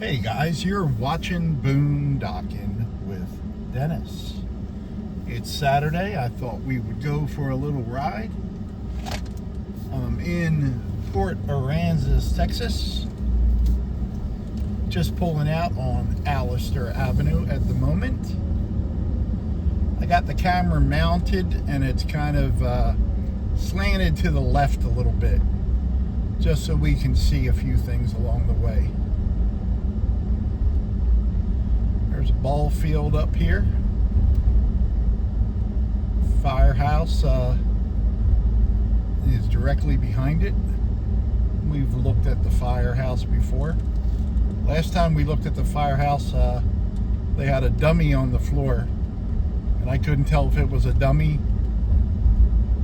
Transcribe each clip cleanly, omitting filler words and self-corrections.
Hey guys, you're watching Boondocking with Dennis. It's Saturday. I thought we would go for a little ride. I'm in Port Aransas, Texas. Just pulling out on Allister Avenue at the moment. I got the camera mounted and it's kind of slanted to the left a little bit, just so we can see a few things along the way. There's a ball field up here. Firehouse is directly behind it. We've looked at the firehouse before. Last time we looked at the firehouse, they had a dummy on the floor, and I couldn't tell if it was a dummy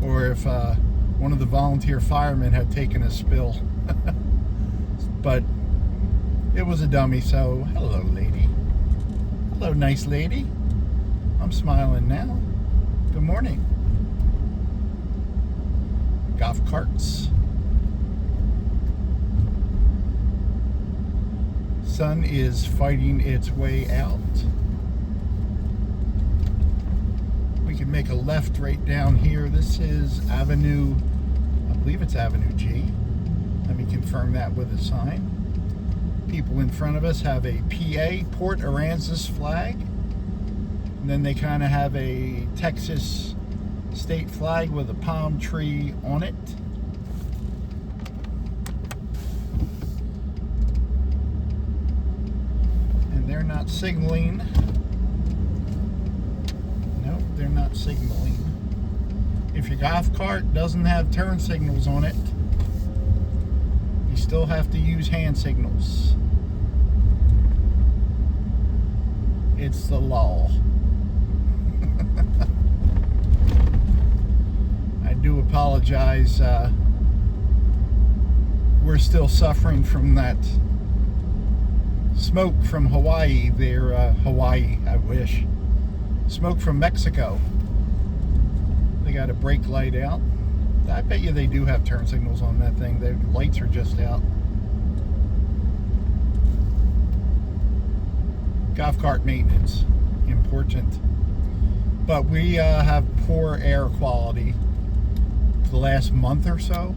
or if one of the volunteer firemen had taken a spill. But it was a dummy, so hello, lady. Hello, nice lady. I'm smiling now. Good morning. Golf carts. Sun is fighting its way out. We can make a left right down here. This is Avenue, I believe it's Avenue G. Let me confirm that with a sign. People in front of us have a PA, Port Aransas flag. And then they kind of have a Texas state flag with a palm tree on it. And they're not signaling. Nope, they're not signaling. If your golf cart doesn't have turn signals on it, you still have to use hand signals. It's the law. I do apologize. We're still suffering from that smoke from Hawaii. Hawaii, I wish. Smoke from Mexico. They got a brake light out. I bet you they do have turn signals on that thing. The lights are just out. Golf cart maintenance, important. But we have poor air quality for the last month or so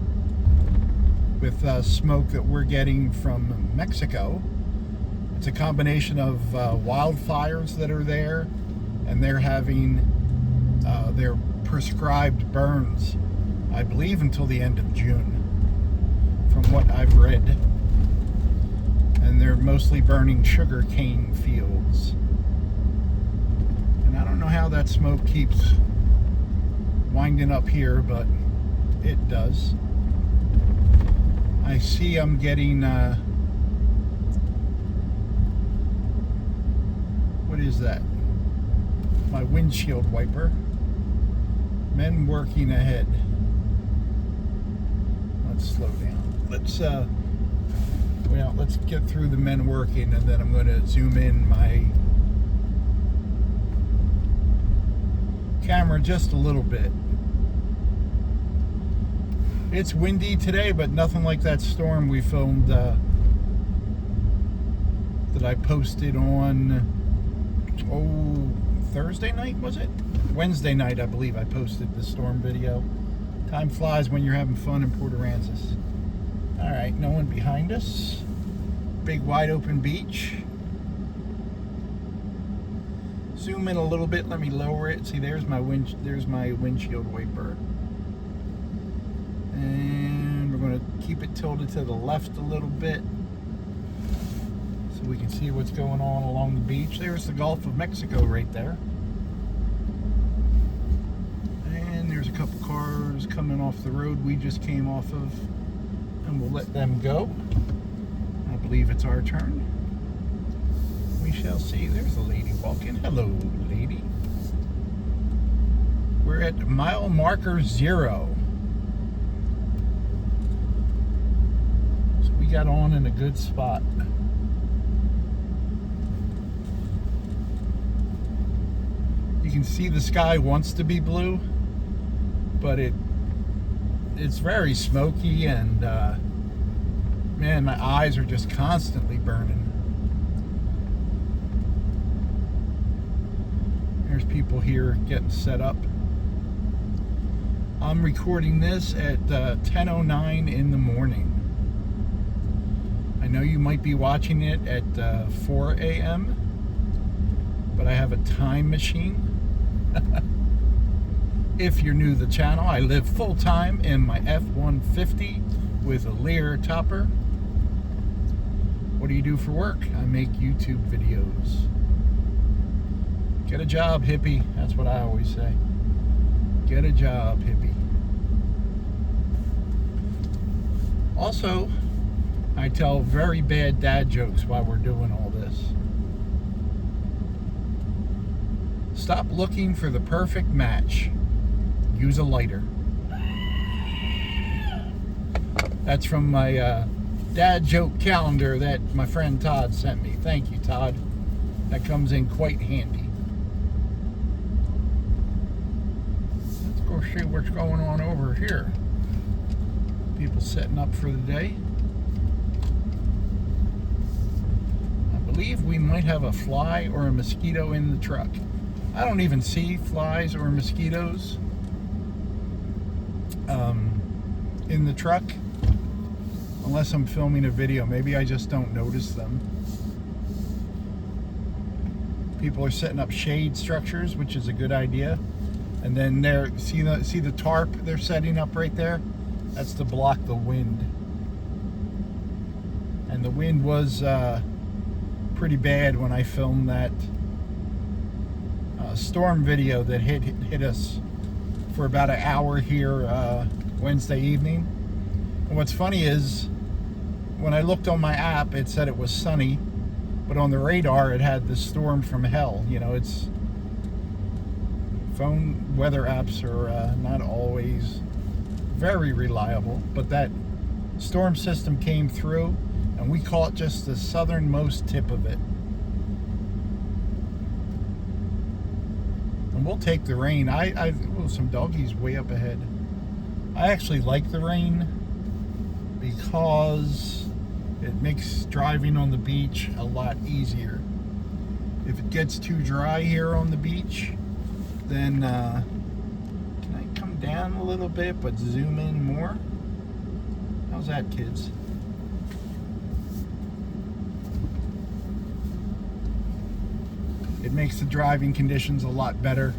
with smoke that we're getting from Mexico. It's a combination of wildfires that are there, and they're having their prescribed burns, I believe, until the end of June, from what I've read. And they're mostly burning sugar cane fields. And I don't know how that smoke keeps winding up here, but it does. I see I'm getting, what is that? My windshield wiper. Men working ahead. Let's slow down. Let's get through the men working, and then I'm going to zoom in my camera just a little bit. It's windy today, but nothing like that storm we filmed that I posted on Thursday night, was it? Wednesday night, I believe I posted the storm video. Time flies when you're having fun in Port Aransas. All right, no one behind us. Big wide open beach. Zoom in a little bit. Let me lower it. See, there's my windshield wiper. And we're going to keep it tilted to the left a little bit so we can see what's going on along the beach. There's the Gulf of Mexico right there. And there's a couple cars coming off the road we just came off of. And we'll let them go. I believe it's our turn. We shall see. There's a lady walking. Hello, lady. We're at mile marker 0. So we got on in a good spot. You can see the sky wants to be blue, but it's very smoky, and man, my eyes are just constantly burning. There's people here getting set up. I'm recording this at 10:09 in the morning. I know you might be watching it at 4 a.m., but I have a time machine. If you're new to the channel, I live full-time in my F-150 with a Leer Topper. What do you do for work? I make YouTube videos. Get a job, hippie. That's what I always say. Get a job, hippie. Also, I tell very bad dad jokes while we're doing all this. Stop looking for the perfect match. Use a lighter. That's from my dad joke calendar that my friend Todd sent me. Thank you, Todd. That comes in quite handy. Let's go see what's going on over here. People setting up for the day. I believe we might have a fly or a mosquito in the truck. I don't even see flies or mosquitoes in the truck unless I'm filming a video. Maybe I just don't notice them. People are setting up shade structures, which is a good idea. And then there, see the tarp they're setting up right there? That's to block the wind. And the wind was pretty bad when I filmed that storm video that hit us for about an hour here Wednesday evening. And what's funny is when I looked on my app, it said it was sunny, but on the radar it had the storm from hell. You know, it's phone weather apps are not always very reliable, but that storm system came through and we caught just the southernmost tip of it. And we'll take the rain. Some doggies way up ahead. I actually like the rain because it makes driving on the beach a lot easier. If it gets too dry here on the beach, then can I come down a little bit but zoom in more? How's that, kids? It makes the driving conditions a lot better.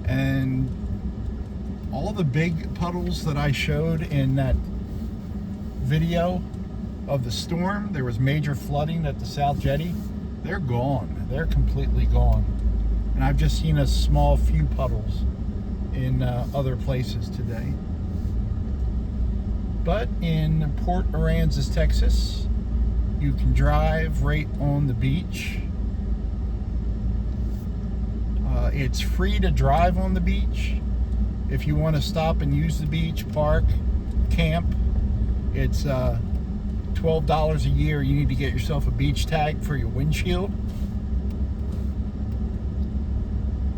And all the big puddles that I showed in that video of the storm, there was major flooding at the South Jetty. They're gone. They're completely gone. And I've just seen a small few puddles in other places today. But in Port Aransas, Texas, you can drive right on the beach. It's free to drive on the beach. If you want to stop and use the beach, park, camp, it's $12 a year. You need to get yourself a beach tag for your windshield.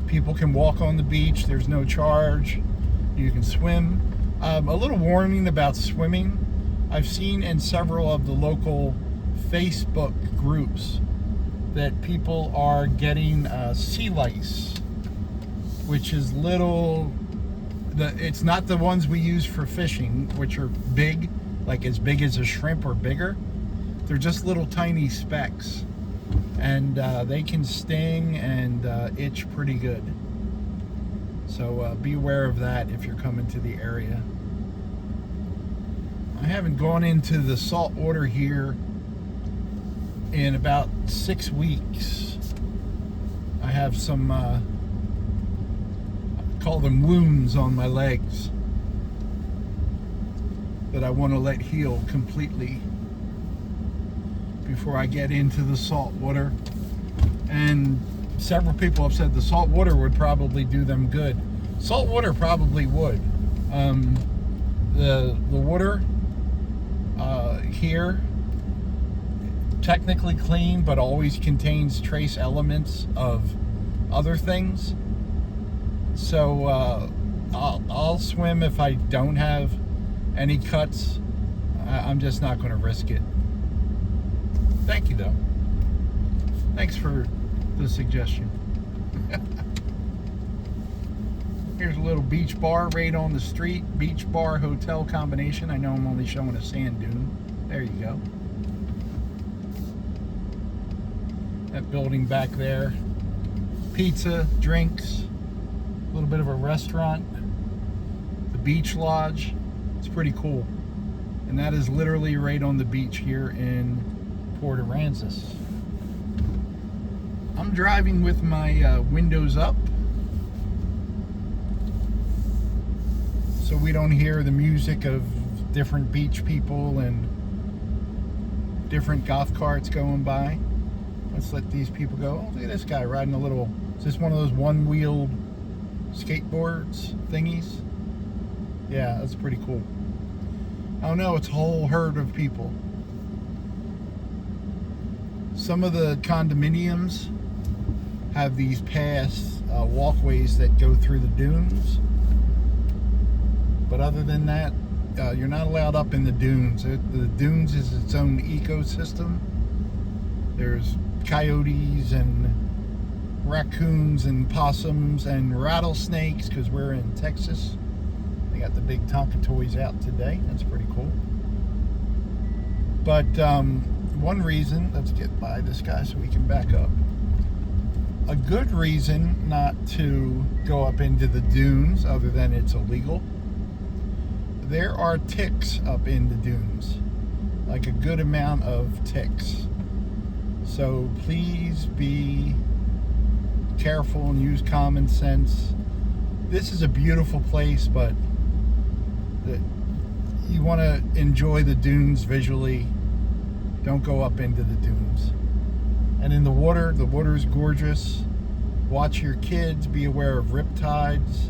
People can walk on the beach. There's no charge. You can swim. A little warning about swimming. I've seen in several of the local Facebook groups that people are getting sea lice, which is it's not the ones we use for fishing, which are big, like as big as a shrimp or bigger. They're just little tiny specks, and they can sting and itch pretty good. So be aware of that if you're coming to the area. I haven't gone into the salt water here in about 6 weeks. I have some I call them wounds on my legs that I want to let heal completely before I get into the salt water. And several people have said the salt water would probably do them good. Salt water probably would. The water here, technically clean, but always contains trace elements of other things. So I'll swim if I don't have any cuts. I'm just not going to risk it. Thank you, though. Thanks for the suggestion. Here's a little beach bar right on the street. Beach bar hotel combination. I know I'm only showing a sand dune. There you go. That building back there. Pizza, drinks, a little bit of a restaurant. The beach lodge. It's pretty cool. And that is literally right on the beach here in Port Aransas. I'm driving with my windows up, so we don't hear the music of different beach people and different golf carts going by. Let's let these people go. Oh, look at this guy riding a little, is this one of those one-wheeled skateboards thingies? Yeah, that's pretty cool. Oh no, it's a whole herd of people. Some of the condominiums have these paths, walkways that go through the dunes. But other than that, you're not allowed up in the dunes. The dunes is its own ecosystem. There's coyotes and raccoons and possums and rattlesnakes, because we're in Texas. They got the big Tonka toys out today. That's pretty cool. But one reason, let's get by this guy so we can back up. A good reason not to go up into the dunes, other than it's illegal. There are ticks up in the dunes, like a good amount of ticks. So please be careful and use common sense. This is a beautiful place, but you want to enjoy the dunes visually. Don't go up into the dunes. And in the water is gorgeous. Watch your kids, be aware of riptides.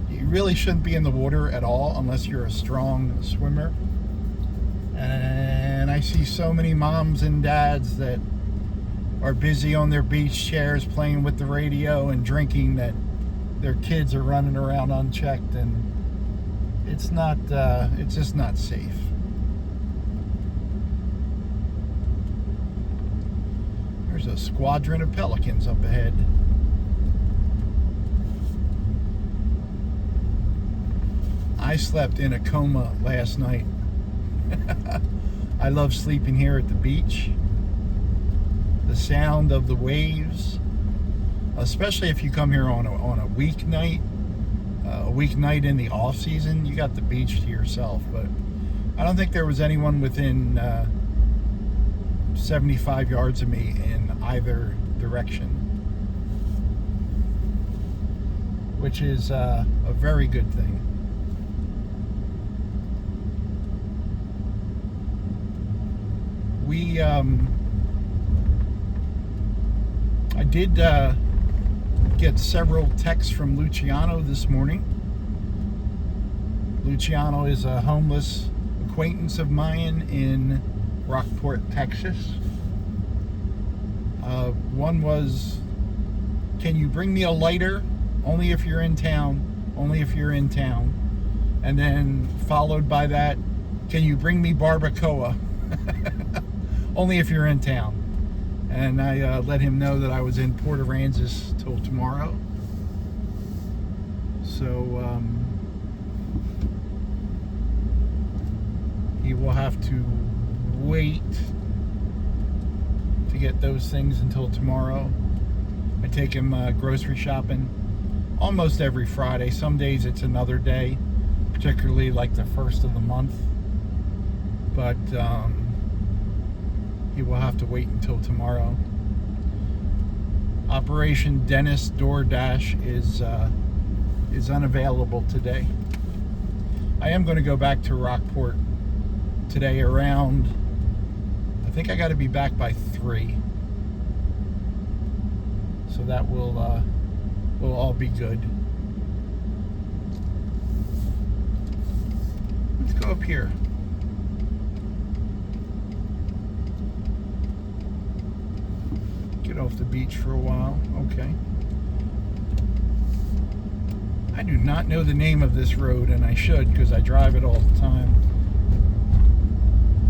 You really shouldn't be in the water at all unless you're a strong swimmer. And I see so many moms and dads that are busy on their beach chairs playing with the radio and drinking, that their kids are running around unchecked, and it's just not safe. There's a squadron of pelicans up ahead. I slept in a coma last night. I love sleeping here at the beach. The sound of the waves, especially if you come here on a weeknight, in the off season, you got the beach to yourself. But I don't think there was anyone within 75 yards of me in either direction, which is a very good thing. I did get several texts from Luciano this morning. Luciano is a homeless acquaintance of mine in Rockport, Texas. One was, can you bring me a lighter? Only if you're in town. Only if you're in town. And then followed by that, can you bring me barbacoa? Only if you're in town. And I let him know that I was in Port Aransas till tomorrow. So he will have to wait to get those things until tomorrow. I take him grocery shopping almost every Friday. Some days it's another day, particularly like the first of the month. But he will have to wait until tomorrow. Operation Dennis DoorDash is unavailable today. I am going to go back to Rockport today around, I think I got to be back by 3. So that will all be good. Let's go up here. Get off the beach for a while. Okay. I do not know the name of this road, and I should, because I drive it all the time.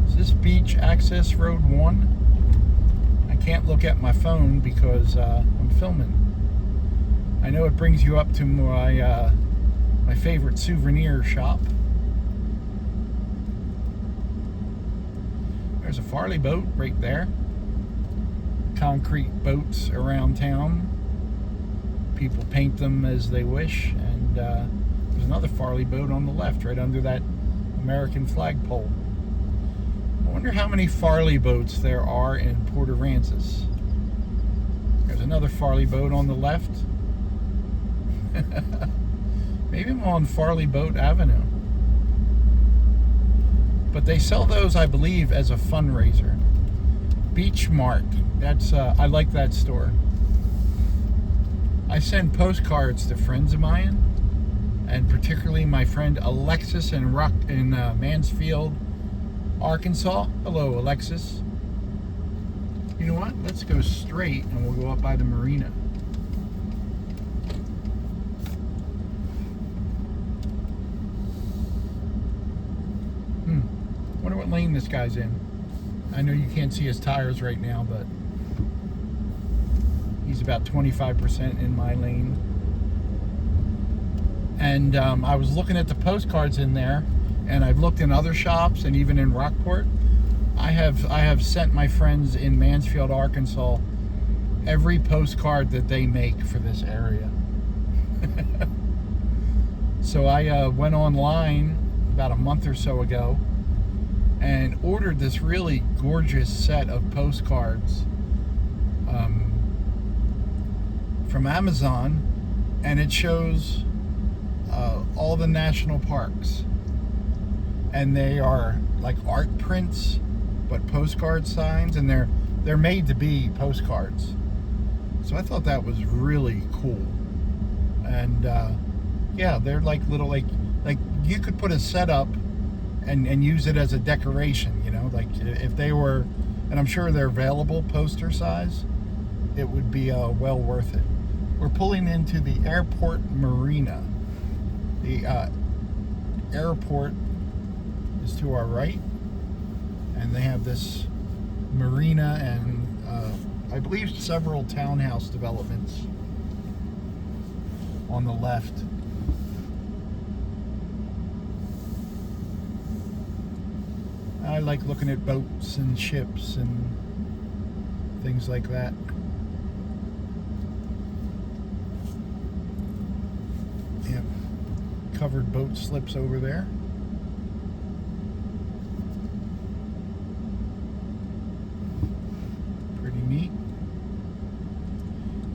Is this Beach Access Road 1? I can't look at my phone because I'm filming. I know it brings you up to my my favorite souvenir shop. There's a Farley boat right there. Concrete boats around town. People paint them as they wish, and there's another Farley boat on the left, right under that American flagpole. I wonder how many Farley boats there are in Port Aransas. There's another Farley boat on the left. Maybe I'm on Farley Boat Avenue. But they sell those, I believe, as a fundraiser. Beach Mart. That's I like that store. I send postcards to friends of mine, and particularly my friend Alexis in Mansfield, Arkansas. Hello, Alexis. You know what? Let's go straight, and we'll go up by the marina. Wonder what lane this guy's in. I know you can't see his tires right now, but he's about 25% in my lane. And I was looking at the postcards in there, and I've looked in other shops and even in Rockport. I have sent my friends in Mansfield, Arkansas, every postcard that they make for this area. So I went online about a month or so ago and ordered this really gorgeous set of postcards from Amazon, and it shows all the national parks, and they are like art prints but postcard signs, and they're made to be postcards. So I thought that was really cool. And yeah, they're like little like you could put a setup and use it as a decoration, you know, like if they were, and I'm sure they're available poster size, it would be well worth it. We're pulling into the airport marina. The airport is to our right, and they have this marina and I believe several townhouse developments on the left. I like looking at boats and ships and things like that. Yep. Covered boat slips over there. Pretty neat.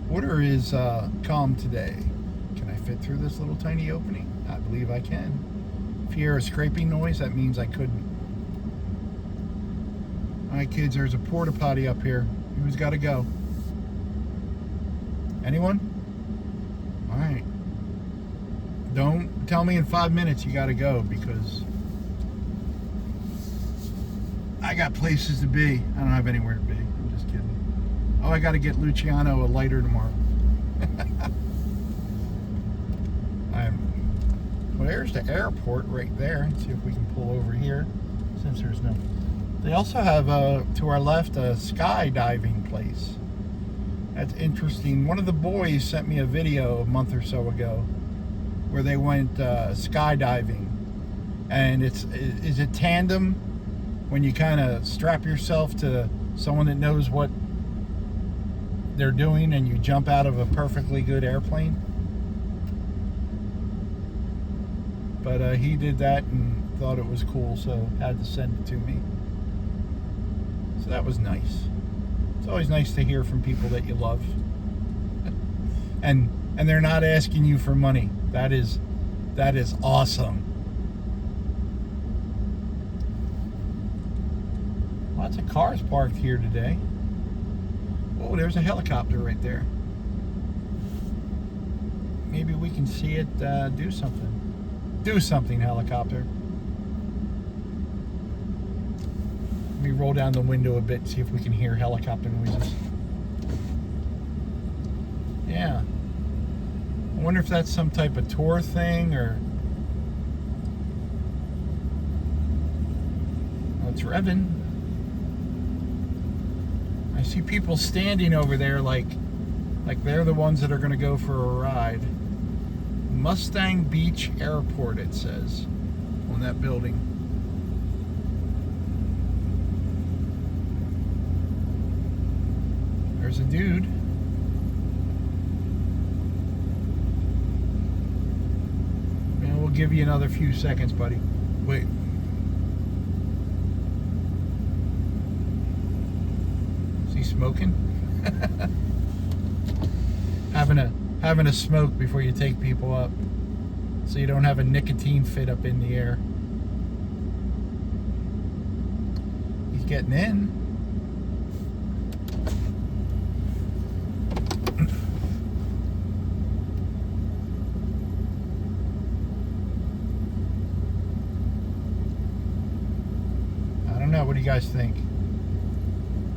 Water is calm today. Can I fit through this little tiny opening? I believe I can. If you hear a scraping noise, that means I couldn't. Alright kids, there's a porta potty up here. Who's got to go? Anyone? Alright. Don't tell me in 5 minutes you got to go, because I got places to be. I don't have anywhere to be. I'm just kidding. Oh, I got to get Luciano a lighter tomorrow. Well, there's the airport right there. Let's see if we can pull over here, since there's no... They also have, to our left, a skydiving place. That's interesting. One of the boys sent me a video a month or so ago where they went skydiving. And is it tandem, when you kind of strap yourself to someone that knows what they're doing and you jump out of a perfectly good airplane? But he did that and thought it was cool, so had to send it to me. So that was nice. It's always nice to hear from people that you love. and they're not asking you for money. That is awesome. Lots of cars parked here today. Oh, there's a helicopter right there. Maybe we can see it do something. Do something, helicopter. Let me roll down the window a bit and see if we can hear helicopter noises. Yeah. I wonder if that's some type of tour thing, or... Oh, it's revving. I see people standing over there like Like they're the ones that are going to go for a ride. Mustang Beach Airport, it says, on that building. There's a dude. And we'll give you another few seconds, buddy. Wait. Is he smoking? Having a smoke before you take people up, so you don't have a nicotine fit up in the air. He's getting in. I don't know. What do you guys think?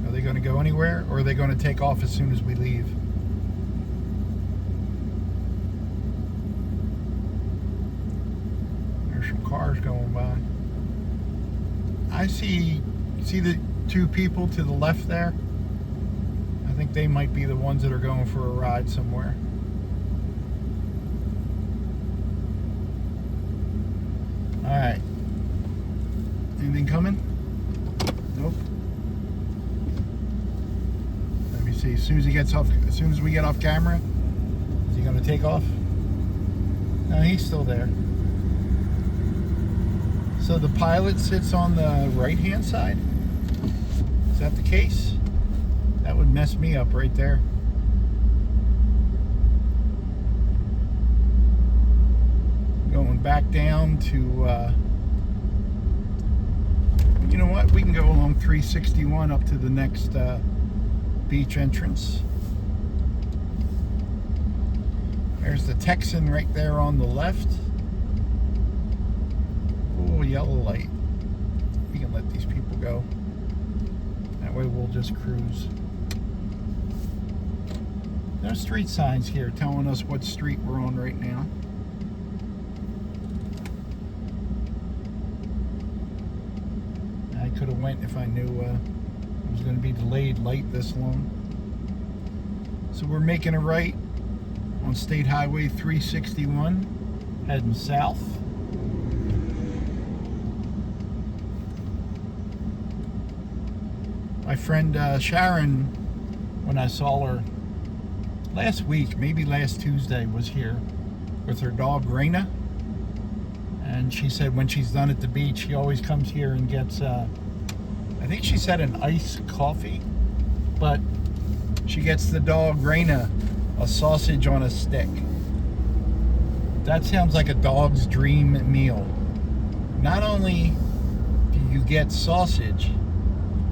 Are they going to go anywhere, or are they going to take off as soon as we leave? Cars going by. I see the two people to the left there. I think they might be the ones that are going for a ride somewhere. All right. Anything coming? Nope. Let me see. As soon as we get off camera, is he going to take off? No, he's still there. So the pilot sits on the right-hand side? Is that the case? That would mess me up right there. Going back down to, you know what? We can go along 361 up to the next beach entrance. There's the Texan right there on the left. Oh, yellow light. We can let these people go. That way we'll just cruise. There's street signs here telling us what street we're on right now. I could have went if I knew it was going to be delayed light this long. So we're making a right on State Highway 361, heading south. My friend Sharon, when I saw her last week, maybe last Tuesday, was here with her dog Raina. And she said when she's done at the beach, she always comes here and gets, I think she said an iced coffee, but she gets the dog Raina a sausage on a stick. That sounds like a dog's dream meal. Not only do you get sausage,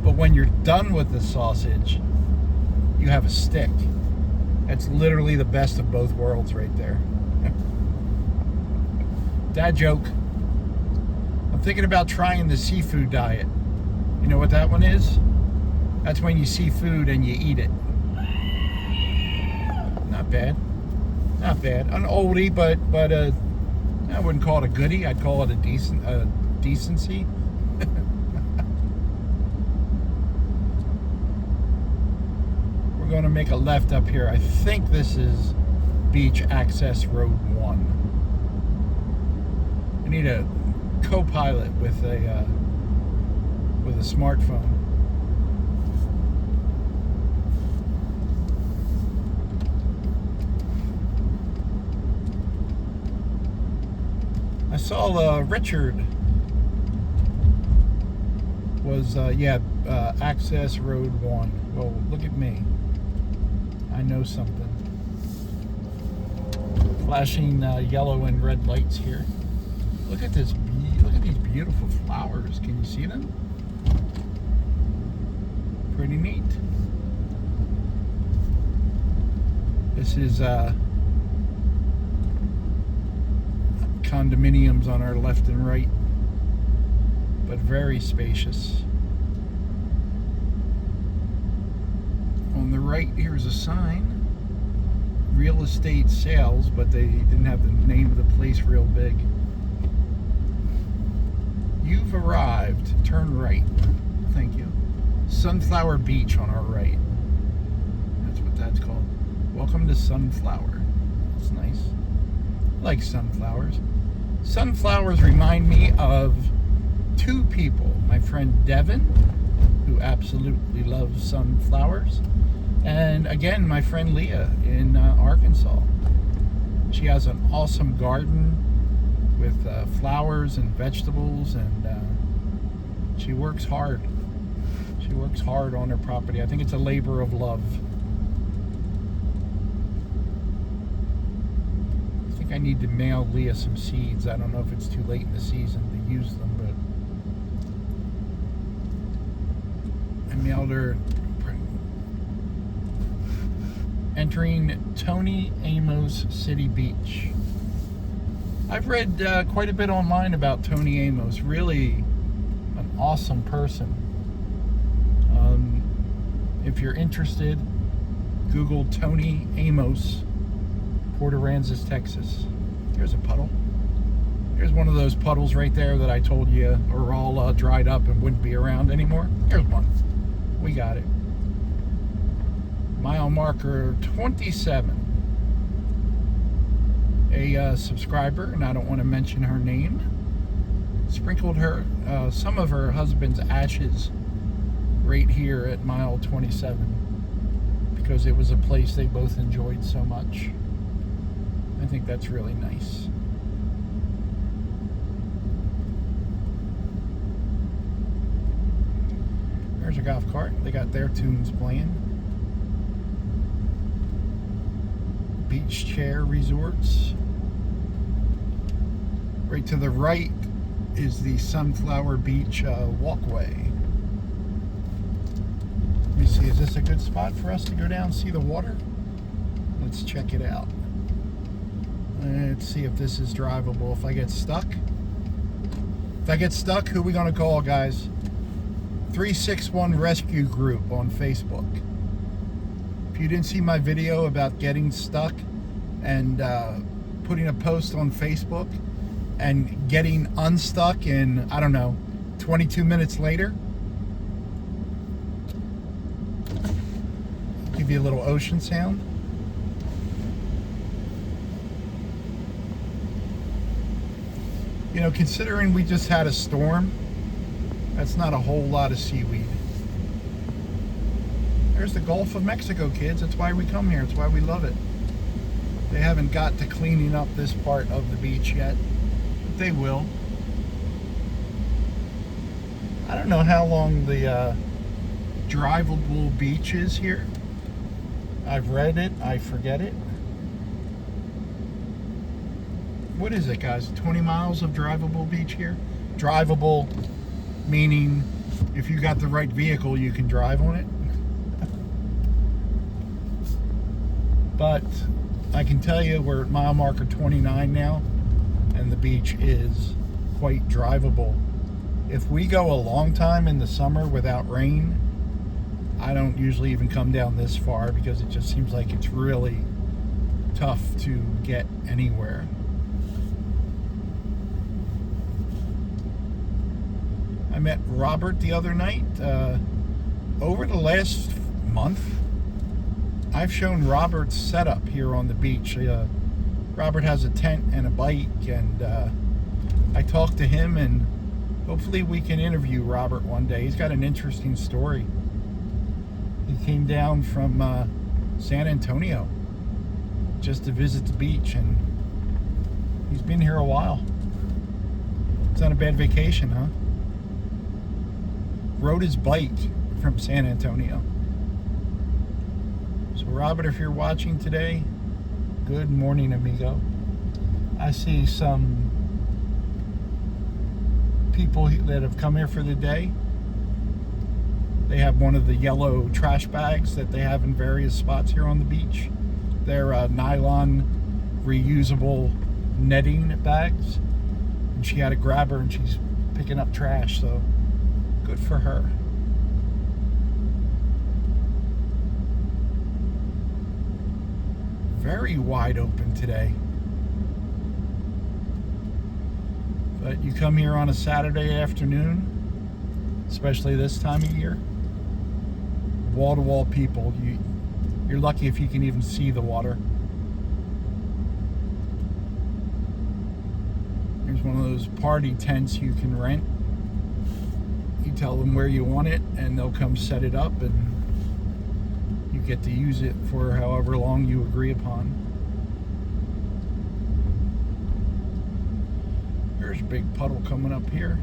but when you're done with the sausage, you have a stick. It's literally the best of both worlds right there. Dad joke. I'm thinking about trying the seafood diet. You know what that one is? That's when you see food and you eat it. Not bad. Not bad. An oldie, but I wouldn't call it a goodie. I'd call it a decency. We're going to make a left up here. I think this is Beach Access Road 1. I need a co-pilot with a smartphone. I saw Richard was Access Road 1. Well, look at me. I know something. Flashing yellow and red lights here. Look at this. Look at these beautiful flowers. Can you see them? Pretty neat. This is condominiums on our left and right, but very spacious. On the right, here's a sign. Real estate sales, but they didn't have the name of the place real big. You've arrived. Turn right. Thank you. Sunflower Beach on our right. That's what that's called. Welcome to Sunflower. It's nice. I like sunflowers. Sunflowers remind me of two people. My friend Devin, who absolutely loves sunflowers. And again, my friend Leah in Arkansas. She has an awesome garden with flowers and vegetables, and she works hard. She works hard on her property. I think it's a labor of love. I think I need to mail Leah some seeds. I don't know if it's too late in the season to use them, but I mailed her. Entering Tony Amos City Beach. I've read quite a bit online about Tony Amos. Really an awesome person. If you're interested, Google Tony Amos, Port Aransas, Texas. Here's a puddle. Here's one of those puddles right there that I told you are all dried up and wouldn't be around anymore. Here's one. We got it. Mile marker 27. A subscriber, and I don't want to mention her name, sprinkled her some of her husband's ashes right here at mile 27 because it was a place they both enjoyed so much. I think that's really nice. There's a golf cart. They got their tunes playing. Beach Chair Resorts. Right to the right is the Sunflower Beach walkway. Let me see, is this a good spot for us to go down and see the water? Let's check it out. Let's see if this is drivable. If I get stuck, who are we gonna call, guys? 361 Rescue Group on Facebook. If you didn't see my video about getting stuck and putting a post on Facebook and getting unstuck in, I don't know, 22 minutes later, give you a little ocean sound. You know, considering we just had a storm, that's not a whole lot of seaweed. There's the Gulf of Mexico, kids. That's why we come here. That's why we love it. They haven't got to cleaning up this part of the beach yet, but they will. I don't know how long the drivable beach is here. I've read it. I forget it. What is it, guys? 20 miles of drivable beach here? Drivable meaning if you got the right vehicle, you can drive on it. But I can tell you we're at mile marker 29 now, and the beach is quite drivable. If we go a long time in the summer without rain, I don't usually even come down this far because it just seems like it's really tough to get anywhere. I met Robert the other night. Over the last month, I've shown Robert's setup here on the beach. Robert has a tent and a bike, and I talked to him, and hopefully we can interview Robert one day. He's got an interesting story. He came down from San Antonio just to visit the beach, and he's been here a while. It's not a bad vacation, huh? Rode his bike from San Antonio. So Robert, if you're watching today, good morning, amigo. I see some people that have come here for the day. They have one of the yellow trash bags that they have in various spots here on the beach. They're nylon reusable netting bags. And she had a grabber and she's picking up trash, so good for her. Very wide open today. But you come here on a Saturday afternoon, especially this time of year, wall-to-wall people. You're lucky if you can even see the water. Here's one of those party tents you can rent. You tell them where you want it, and they'll come set it up, and you get to use it for however long you agree upon. There's a big puddle coming up here,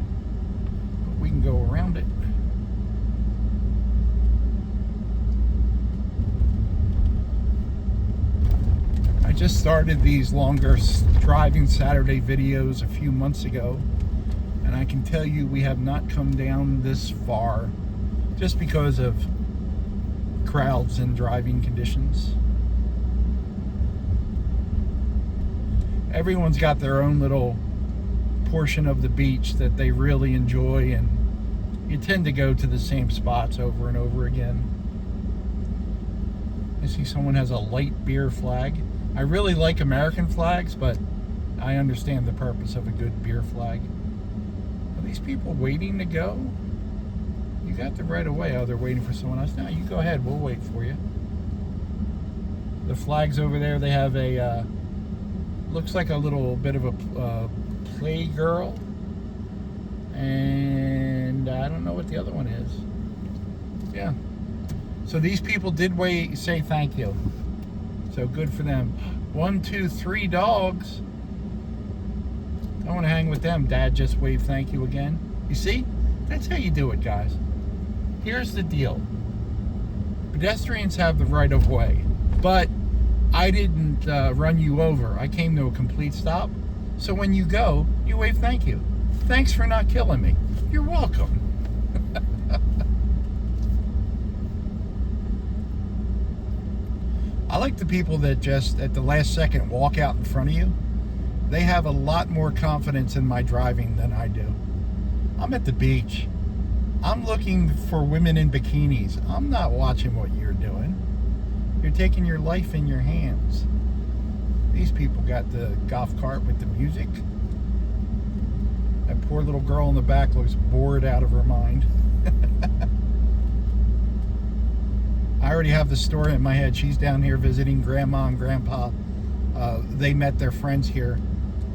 but we can go around it. I just started these longer driving Saturday videos a few months ago, and I can tell you we have not come down this far just because of crowds and driving conditions. Everyone's got their own little portion of the beach that they really enjoy, and you tend to go to the same spots over and over again. I see someone has a light beer flag. I really like American flags, but I understand the purpose of a good beer flag. Are these people waiting to go? You got the right of way. Oh, they're waiting for someone else. No, you go ahead. We'll wait for you. The flags over there, they have a, looks like a little bit of a playgirl. And I don't know what the other one is. Yeah. So these people did say thank you. So good for them. 1, 2, 3 dogs. I want to hang with them. Dad just waved thank you again. You see? That's how you do it, guys. Here's the deal. Pedestrians have the right of way, but I didn't run you over. I came to a complete stop. So when you go, you wave thank you. Thanks for not killing me. You're welcome. I like the people that just at the last second walk out in front of you. They have a lot more confidence in my driving than I do. I'm at the beach. I'm looking for women in bikinis. I'm not watching what you're doing. You're taking your life in your hands. These people got the golf cart with the music. That poor little girl in the back looks bored out of her mind. I already have the story in my head. She's down here visiting Grandma and Grandpa. They met their friends here,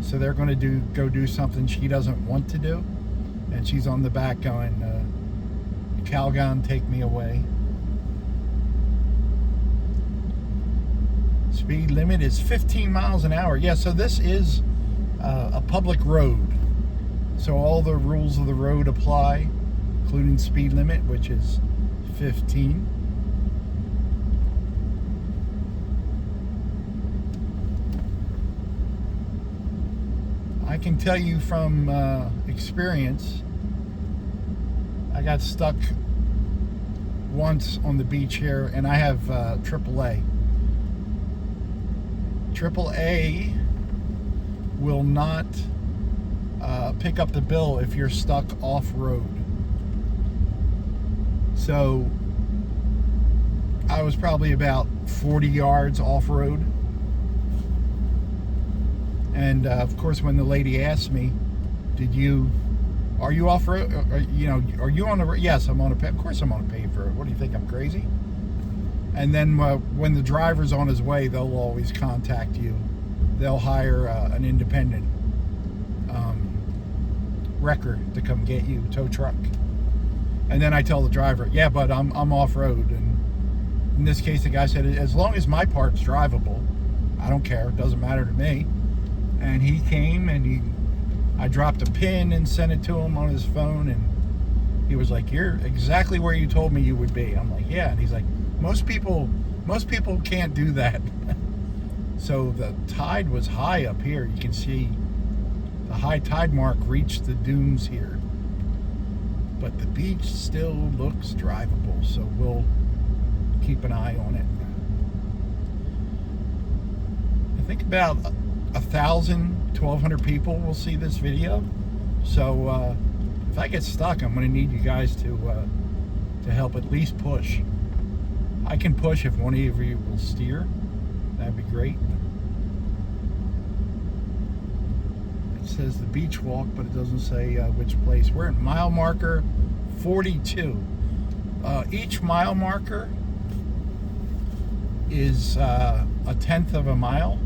so they're going to go do something she doesn't want to do, and she's on the back going, Calgon, take me away. Speed limit is 15 miles an hour. Yeah, so this is a public road, so all the rules of the road apply, including speed limit, which is 15. I can tell you from experience, I got stuck once on the beach here, and I have AAA. AAA will not pick up the bill if you're stuck off-road. So I was probably about 40 yards off-road. And of course, when the lady asked me, are you off-road? Are you on a, yes, I'm on a, of course I'm on a paved road. What do you think, I'm crazy? And then when the driver's on his way, they'll always contact you. They'll hire an independent wrecker to come get you, tow truck. And then I tell the driver, yeah, but I'm off-road. And in this case, the guy said, as long as my part's drivable, I don't care, it doesn't matter to me. And he came, and I dropped a pin and sent it to him on his phone, and he was like, you're exactly where you told me you would be. I'm like, yeah. And he's like, most people can't do that. So the tide was high up here. You can see the high tide mark reached the dunes here, but the beach still looks drivable, so we'll keep an eye on it. I think about 1,200 people will see this video. So if I get stuck, I'm going to need you guys to help at least push. I can push if one of you will steer. That'd be great. It says the beach walk, but it doesn't say which place. We're at mile marker 42. Each mile marker is a tenth of a mile.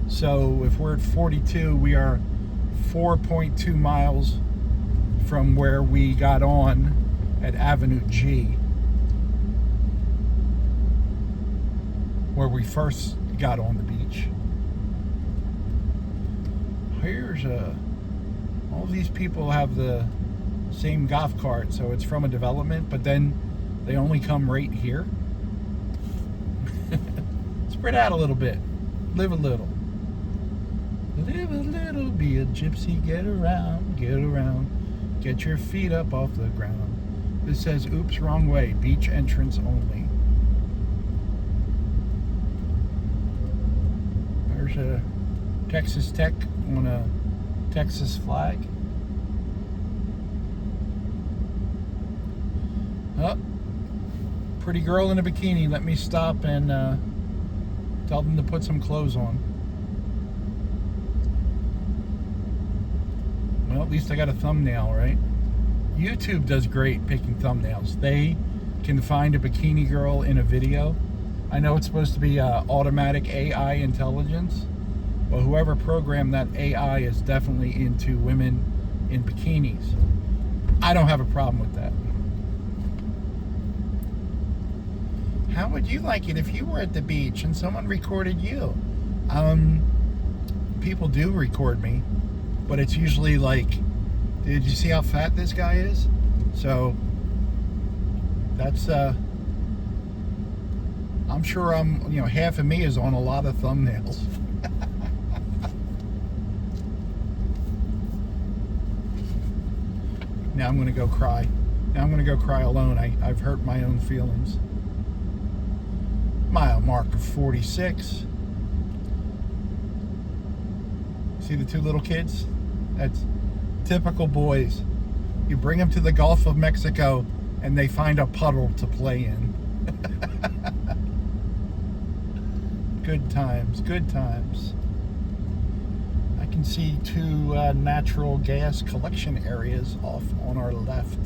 So if we're at 42, we are 4.2 miles from where we got on at Avenue G, where we first got on the beach. Here's all these people have the same golf cart, so it's from a development, but then they only come right here. Spread out a little bit, live a little. Live a little, be a gypsy, get around, get your feet up off the ground. This says, oops, wrong way, beach entrance only. There's a Texas Tech on a Texas flag. Oh, pretty girl in a bikini. Let me stop and tell them to put some clothes on. Well, at least I got a thumbnail, right? YouTube does great picking thumbnails. They can find a bikini girl in a video. I know it's supposed to be automatic AI intelligence, but whoever programmed that AI is definitely into women in bikinis. I don't have a problem with that. How would you like it if you were at the beach and someone recorded you? People do record me, but it's usually like, did you see how fat this guy is? So that's I'm sure half of me is on a lot of thumbnails. Now I'm gonna go cry. Now I'm gonna go cry alone. I've hurt my own feelings. Mile mark of 46. See the two little kids? That's typical boys. You bring them to the Gulf of Mexico and they find a puddle to play in. Good times, good times. I can see two natural gas collection areas off on our left,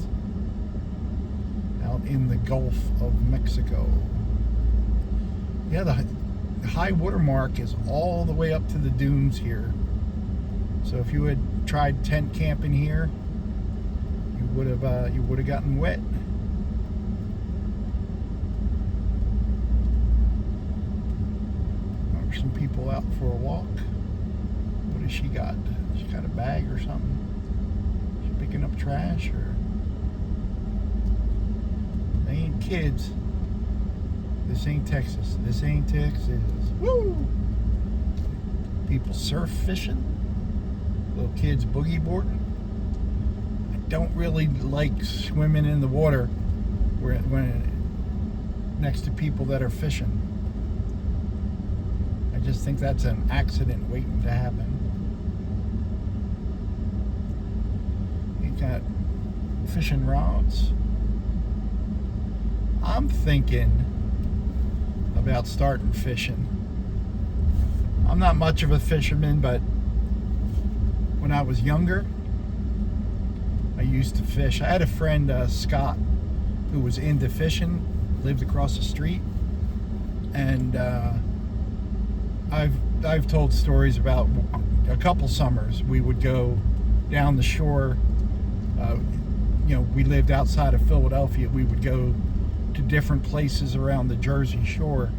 out in the Gulf of Mexico. Yeah, the high water mark is all the way up to the dunes here. So if you had tried tent camping here, you would have gotten wet. There's some people out for a walk. What has she got? She got a bag or something? She picking up trash, or they ain't kids. This ain't Texas. This ain't Texas. Woo! People surf fishing. Little kids boogie boarding. I don't really like swimming in the water when next to people that are fishing. I just think that's an accident waiting to happen. You got fishing rods. I'm thinking about starting fishing. I'm not much of a fisherman, but when I was younger, I used to fish. I had a friend, Scott, who was into fishing, lived across the street, and I've told stories about a couple summers we would go down the shore. We lived outside of Philadelphia. We would go to different places around the Jersey Shore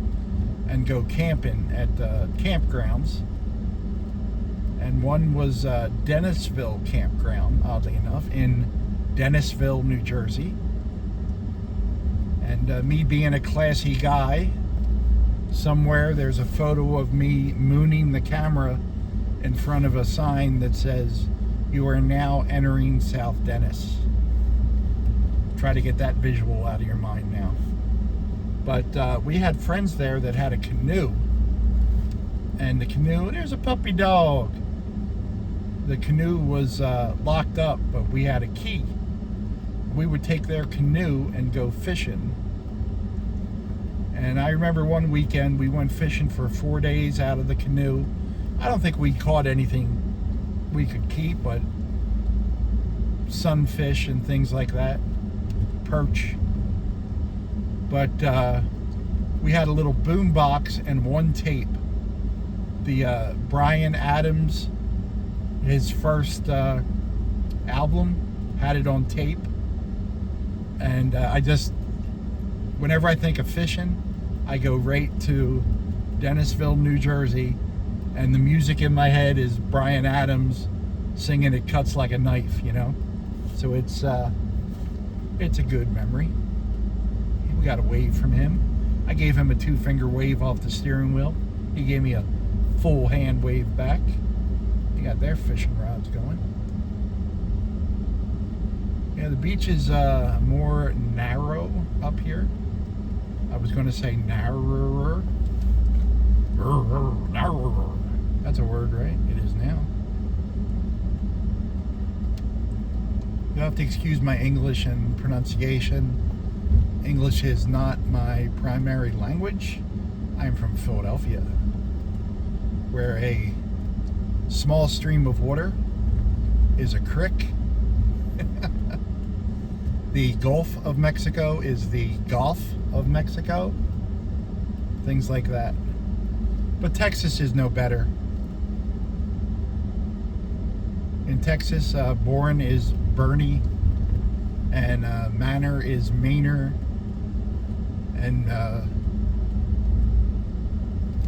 and go camping at campgrounds. And one was Dennisville Campground, oddly enough, in Dennisville, New Jersey. And me being a classy guy, somewhere there's a photo of me mooning the camera in front of a sign that says, "You are now entering South Dennis." Try to get that visual out of your mind now. But we had friends there that had a canoe. And the canoe, there's a puppy dog. The canoe was locked up, but we had a key. We would take their canoe and go fishing. And I remember one weekend we went fishing for 4 days out of the canoe. I don't think we caught anything we could keep, but sunfish and things like that, perch. But we had a little boom box and one tape. The Bryan Adams, his first album, had it on tape. And whenever I think of fishing, I go right to Dennisville, New Jersey, and the music in my head is Bryan Adams singing "It Cuts Like a Knife," you know? So it's a good memory. We got a wave from him. I gave him a 2-finger wave off the steering wheel. He gave me a full hand wave back. They got their fishing rods going. Yeah, the beach is more narrow up here. I was going to say narrower. Narrower. That's a word, right? It is now. You'll have to excuse my English and pronunciation. English is not my primary language. I'm from Philadelphia, where a small stream of water is a creek. The Gulf of Mexico is the Gulf of Mexico. Things like that. But Texas is no better. In Texas, Bourne is Bernie, and Manor is Manor, and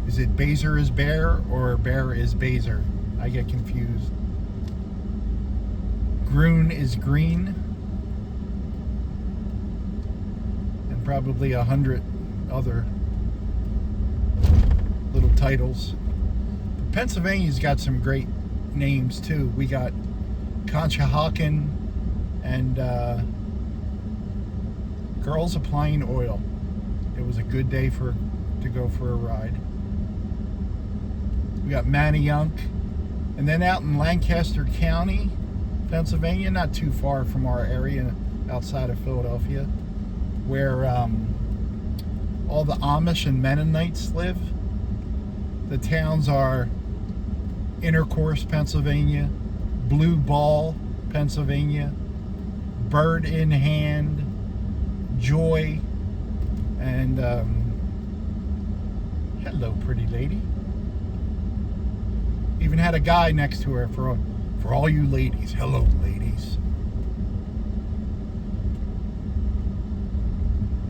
is it Baser is Bear or Bear is Baser? I get confused. Groon is Green, and probably 100 other little titles. But Pennsylvania's got some great names too. We got Conshohocken and Girls Applying Oil. It was a good day to go for a ride. We got Manayunk, and then out in Lancaster County, Pennsylvania, not too far from our area outside of Philadelphia, where all the Amish and Mennonites live. The towns are Intercourse, Pennsylvania, Blue Ball, Pennsylvania, Bird in Hand, Joy, and hello, pretty lady. Even had a guy next to her for all you ladies. Hello, ladies.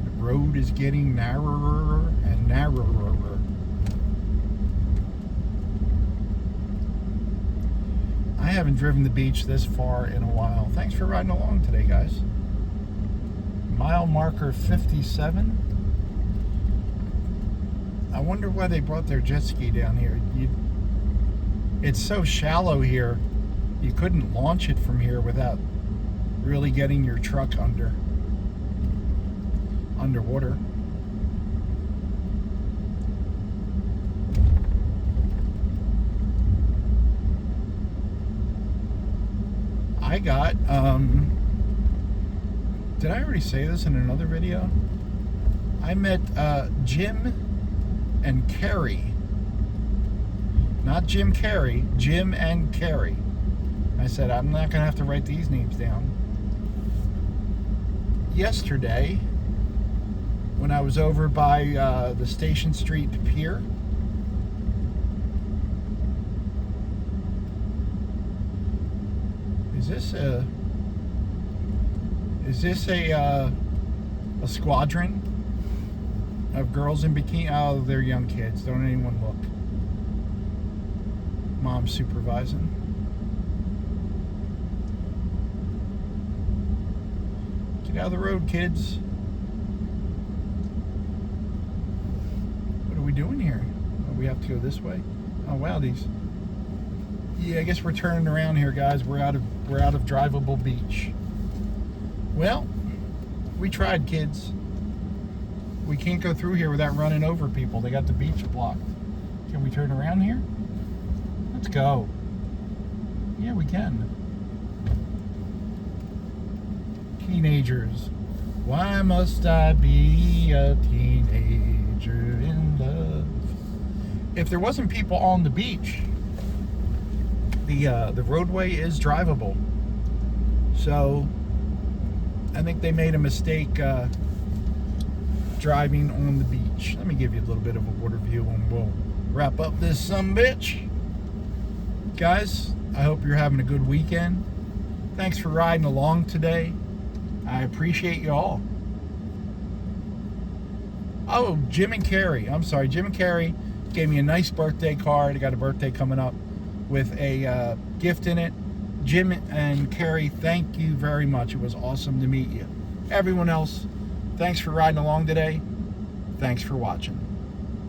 The road is getting narrower and narrower. I haven't driven the beach this far in a while. Thanks for riding along today, guys. Mile marker 57. I wonder why they brought their jet ski down here. It's so shallow here, you couldn't launch it from here without really getting your truck underwater. I got, did I already say this in another video? I met Jim and Carrie. Not Jim Carrey, Jim and Carrie. I said, I'm not going to have to write these names down. Yesterday, when I was over by the Station Street Pier, is this a squadron of girls in bikini? Oh, they're young kids. Don't anyone look. Mom's supervising. Get out of the road, kids. What are we doing here? Oh, we have to go this way? Oh wow, these. Yeah, I guess we're turning around here, guys. We're out of drivable beach. Well, we tried, kids. We can't go through here without running over people. They got the beach blocked. Can we turn around here? Let's go. Yeah, we can. Teenagers. Why must I be a teenager in love? If there wasn't people on the beach, the roadway is drivable. So I think they made a mistake driving on the beach. Let me give you a little bit of a water view and we'll wrap up this sumbitch. Guys, I hope you're having a good weekend. Thanks for riding along today. I appreciate you all. Oh, Jim and Carrie gave me a nice birthday card. I got a birthday coming up with a gift in it. Jim and Carrie, thank you very much. It was awesome to meet you. Everyone else, thanks for riding along today. Thanks for watching.